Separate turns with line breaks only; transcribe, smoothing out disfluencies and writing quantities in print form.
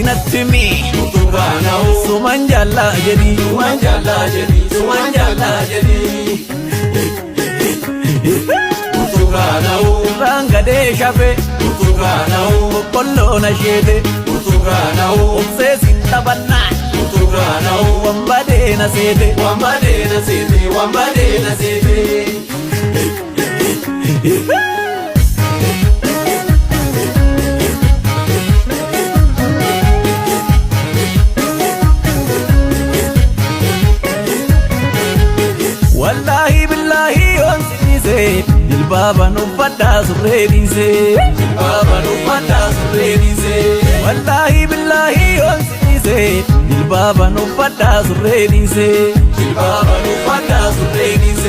nattimi
Utubanau
suman jalla jadi
Sumanjala jadi Sumanjala jadi Utubanau
rangade shafe
Utubanau
kollo na shede
Utubanau
se sintabanna
Utubanau
wambade na sede
Wambade na sede Wambade na sede
wallahi billahi on sinise dilbaba no fada surredise
Baba no fata surredise
wallahi billahi on sinise dilbaba no fada surredise
Baba no fata surredise